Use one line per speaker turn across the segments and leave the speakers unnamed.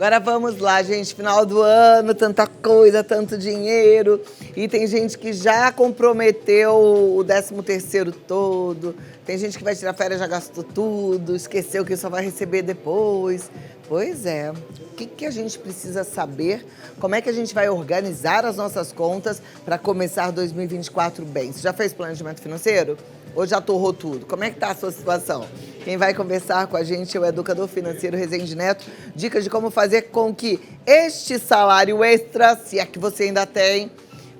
Agora vamos lá, gente. Final do ano, tanta coisa, tanto dinheiro. E tem gente que já comprometeu o 13º todo. Tem gente que vai tirar férias, já gastou tudo, esqueceu que só vai receber depois. Pois é. O que a gente precisa saber? Como é que a gente vai organizar as nossas contas para começar 2024 bem? Você já fez planejamento financeiro? Ou já torrou tudo? Como é que tá a sua situação? Quem vai conversar com a gente é o educador financeiro Rezende Neto. Dicas de como fazer com que este salário extra, se é que você ainda tem,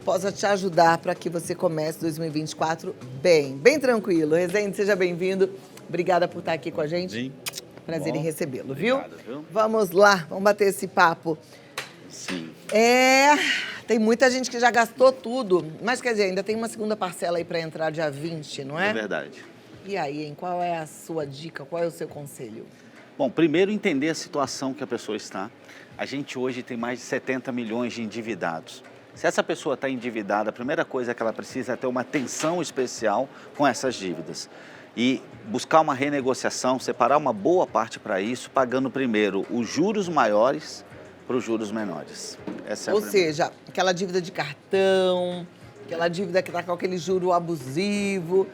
possa te ajudar para que você comece 2024 bem tranquilo. Rezende, seja bem-vindo. Obrigada por estar aqui com a gente.
Sim.
Prazer em recebê-lo, viu?
Obrigado, viu?
Vamos lá, vamos bater esse papo.
Sim.
Tem muita gente que já gastou tudo, mas quer dizer, ainda tem uma segunda parcela aí para entrar dia 20, não é?
É verdade.
E aí, hein? Qual é a sua dica? Qual é o seu conselho?
Bom, primeiro entender a situação que a pessoa está. A gente hoje tem mais de 70 milhões de endividados. Se essa pessoa está endividada, a primeira coisa que ela precisa é ter uma atenção especial com essas dívidas. E buscar uma renegociação, separar uma boa parte para isso, pagando primeiro os juros maiores para os juros menores. Essa é a
Ou
primeira.
seja, aquela dívida de cartão, aquela dívida que está com aquele juro abusivo,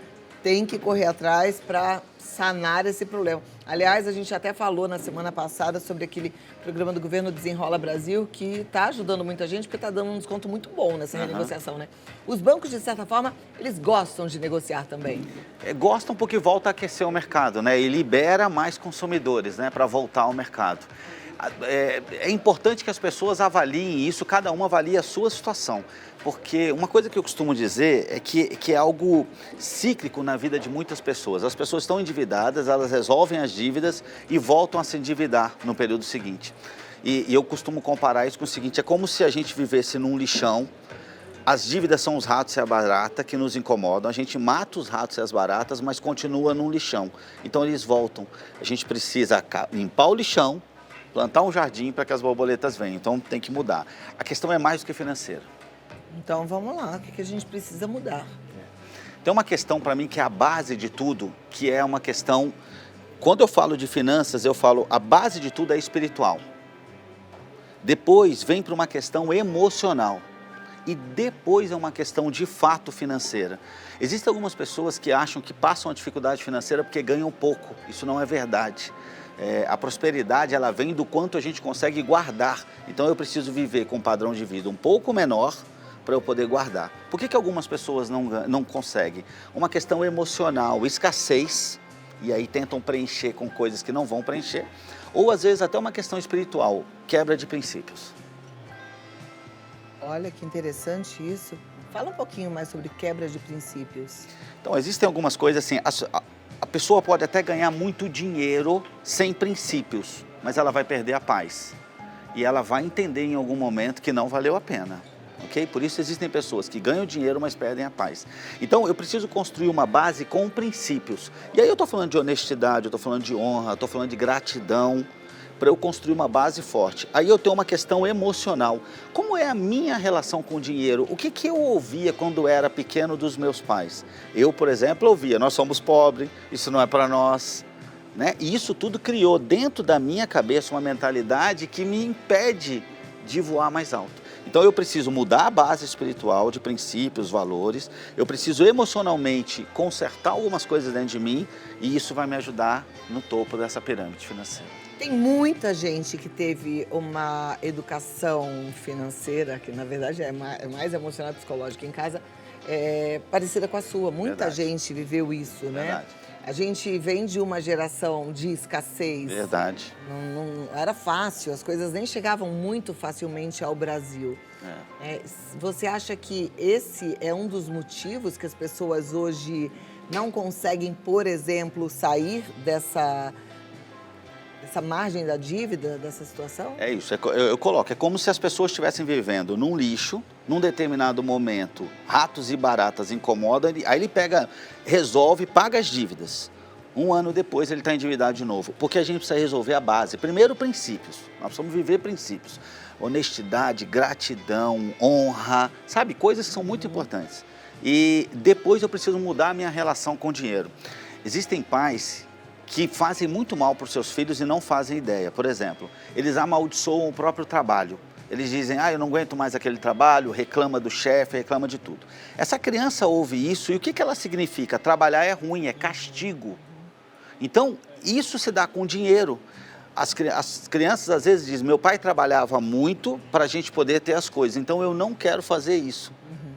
tem que correr atrás para sanar esse problema. Aliás, a gente até falou na semana passada sobre aquele programa do governo Desenrola Brasil, que está ajudando muita gente, porque está dando um desconto muito bom nessa renegociação, né? Os bancos, de certa forma, eles gostam de negociar também.
Gostam porque volta a aquecer o mercado, né? E libera mais consumidores, né? Para voltar ao mercado. É importante que as pessoas avaliem isso, cada uma avalie a sua situação. Porque uma coisa que eu costumo dizer é que é algo cíclico na vida de muitas pessoas. As pessoas estão endividadas, elas resolvem as dívidas e voltam a se endividar no período seguinte. E eu costumo comparar isso com o seguinte, é como se a gente vivesse num lixão. As dívidas são os ratos e a barata que nos incomodam. A gente mata os ratos e as baratas, mas continua num lixão. Então eles voltam. A gente precisa limpar o lixão, plantar um jardim para que as borboletas venham. Então tem que mudar. A questão é mais do que financeira.
Então, vamos lá. O que a gente precisa mudar?
Tem uma questão para mim que é a base de tudo, que é uma questão... Quando eu falo de finanças, eu falo a base de tudo é espiritual. Depois vem para uma questão emocional. E depois é uma questão de fato financeira. Existem algumas pessoas que acham que passam a dificuldade financeira porque ganham pouco. Isso não é verdade. A prosperidade, ela vem do quanto a gente consegue guardar. Então eu preciso viver com um padrão de vida um pouco menor para eu poder guardar. Por que algumas pessoas não conseguem? Uma questão emocional, escassez, e aí tentam preencher com coisas que não vão preencher. Ou às vezes até uma questão espiritual, quebra de princípios.
Olha que interessante isso. Fala um pouquinho mais sobre quebra de princípios.
Então, existem algumas coisas assim, a pessoa pode até ganhar muito dinheiro sem princípios, mas ela vai perder a paz. E ela vai entender em algum momento que não valeu a pena. Ok? Por isso existem pessoas que ganham dinheiro, mas perdem a paz. Então, eu preciso construir uma base com princípios. E aí eu estou falando de honestidade, eu estou falando de honra, eu estou falando de gratidão, para eu construir uma base forte. Aí eu tenho uma questão emocional. Como é a minha relação com o dinheiro? O que eu ouvia quando era pequeno dos meus pais? Eu, por exemplo, ouvia, nós somos pobres, isso não é para nós. Né? E isso tudo criou dentro da minha cabeça uma mentalidade que me impede de voar mais alto. Então eu preciso mudar a base espiritual de princípios, valores, eu preciso emocionalmente consertar algumas coisas dentro de mim e isso vai me ajudar no topo dessa pirâmide financeira.
Tem muita gente que teve uma educação financeira, que na verdade é mais emocional e psicológica em casa, parecida com a sua. Muita
Verdade.
gente viveu isso, né?
Verdade.
A gente vem de uma geração de escassez.
Verdade.
Não era fácil, as coisas nem chegavam muito facilmente ao Brasil. Você acha que esse é um dos motivos que as pessoas hoje não conseguem, por exemplo, sair dessa margem da dívida, dessa situação?
É isso, eu coloco, é como se as pessoas estivessem vivendo num lixo, num determinado momento, ratos e baratas incomodam, aí ele pega, resolve, paga as dívidas. Um ano depois ele está endividado de novo, porque a gente precisa resolver a base. Primeiro, princípios, nós precisamos viver princípios. Honestidade, gratidão, honra, sabe, coisas que são muito importantes. E depois eu preciso mudar a minha relação com o dinheiro. Existem pais que fazem muito mal para os seus filhos e não fazem ideia. Por exemplo, eles amaldiçoam o próprio trabalho. Eles dizem, eu não aguento mais aquele trabalho, reclama do chefe, reclama de tudo. Essa criança ouve isso e o que ela significa? Trabalhar é ruim, é castigo. Então, isso se dá com dinheiro. As crianças às vezes dizem, meu pai trabalhava muito para a gente poder ter as coisas, então eu não quero fazer isso.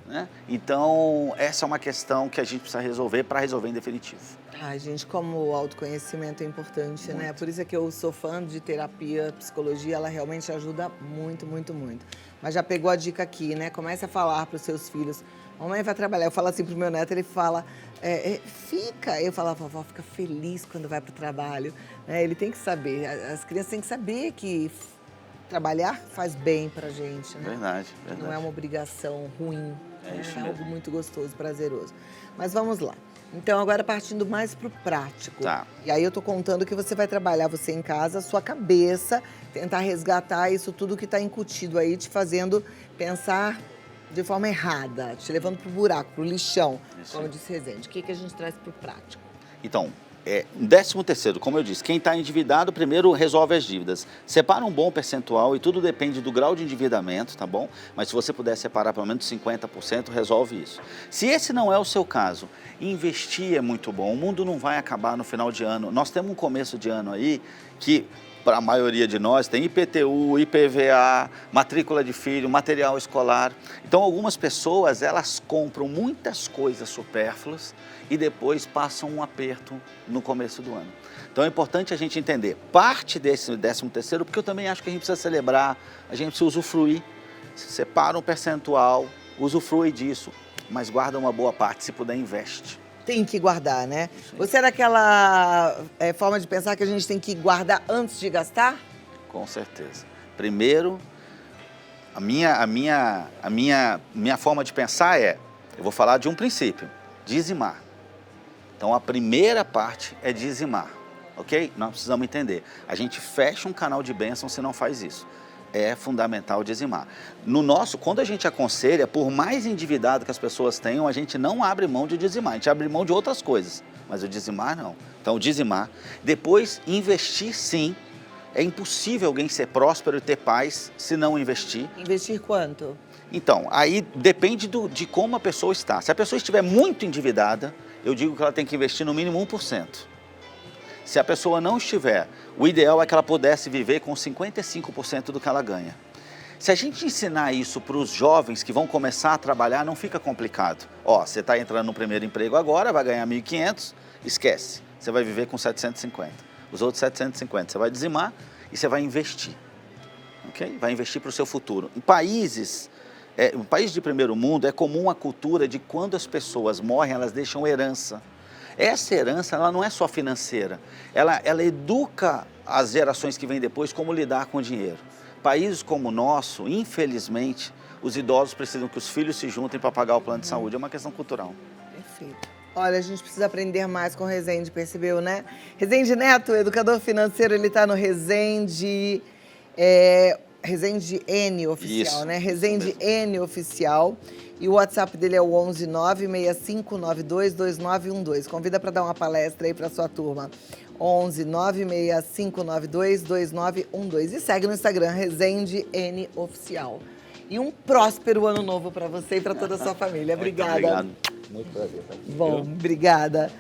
Né? Então, essa é uma questão que a gente precisa resolver para resolver em definitivo.
Ai, gente, como o autoconhecimento é importante, muito, né? Por isso é que eu sou fã de terapia, psicologia, ela realmente ajuda muito, muito, muito. Mas já pegou a dica aqui, né? Comece a falar para os seus filhos. Mamãe vai trabalhar. Eu falo assim pro meu neto, ele fala, fica. Eu falo, vovó, fica feliz quando vai pro trabalho. Ele tem que saber, as crianças têm que saber que trabalhar faz bem pra gente, né?
Verdade, verdade.
Não é uma obrigação ruim,
isso
é
mesmo.
algo muito gostoso, prazeroso. Mas vamos lá. Então, agora partindo mais pro prático.
Tá.
E aí eu tô contando que você vai trabalhar, você em casa, sua cabeça, tentar resgatar isso tudo que tá incutido aí, te fazendo pensar de forma errada, te levando pro buraco, pro lixão,
Isso.
como disse Rezende. O que a gente traz pro prático?
Então, 13º, como eu disse, quem está endividado primeiro resolve as dívidas. Separa um bom percentual e tudo depende do grau de endividamento, tá bom? Mas se você puder separar pelo menos 50%, resolve isso. Se esse não é o seu caso, investir é muito bom. O mundo não vai acabar no final de ano. Nós temos um começo de ano aí que, para a maioria de nós, tem IPTU, IPVA, matrícula de filho, material escolar. Então, algumas pessoas, elas compram muitas coisas supérfluas e depois passam um aperto no começo do ano. Então, é importante a gente entender parte desse 13º, porque eu também acho que a gente precisa celebrar, a gente precisa usufruir. Separa um percentual, usufrui disso, mas guarda uma boa parte, se puder, investe.
Tem que guardar, né? Você é daquela forma de pensar que a gente tem que guardar antes de gastar?
Com certeza. Primeiro, a minha forma de pensar eu vou falar de um princípio, dizimar. Então, a primeira parte é dizimar, ok? Nós precisamos entender. A gente fecha um canal de bênção se não faz isso. É fundamental dizimar. Quando a gente aconselha, por mais endividado que as pessoas tenham, a gente não abre mão de dizimar, a gente abre mão de outras coisas, mas o dizimar não. Então, dizimar. Depois, investir sim. É impossível alguém ser próspero e ter paz se não investir.
Investir quanto?
Então, aí depende de como a pessoa está. Se a pessoa estiver muito endividada, eu digo que ela tem que investir no mínimo 1%. Se a pessoa não estiver, o ideal é que ela pudesse viver com 55% do que ela ganha. Se a gente ensinar isso para os jovens que vão começar a trabalhar, não fica complicado. Você está entrando no primeiro emprego agora, vai ganhar 1.500, esquece. Você vai viver com 750. Os outros 750 você vai dizimar e você vai investir. Okay? Vai investir para o seu futuro. Em países de primeiro mundo, é comum a cultura de quando as pessoas morrem, elas deixam herança. Essa herança, ela não é só financeira, ela educa as gerações que vêm depois como lidar com o dinheiro. Países como o nosso, infelizmente, os idosos precisam que os filhos se juntem para pagar o plano de saúde, é uma questão cultural.
Perfeito. Olha, a gente precisa aprender mais com o Rezende, percebeu, né? Rezende Neto, educador financeiro, ele está no Rezende N Oficial,
isso,
né? Rezende N Oficial. E o WhatsApp dele é o 11 96592 2912. Convida para dar uma palestra aí para sua turma. 11 96592 2912. E segue no Instagram, Rezende N Oficial. E um próspero ano novo para você e para toda a sua família. Obrigada.
Muito obrigado. Muito prazer.
Bom, obrigada.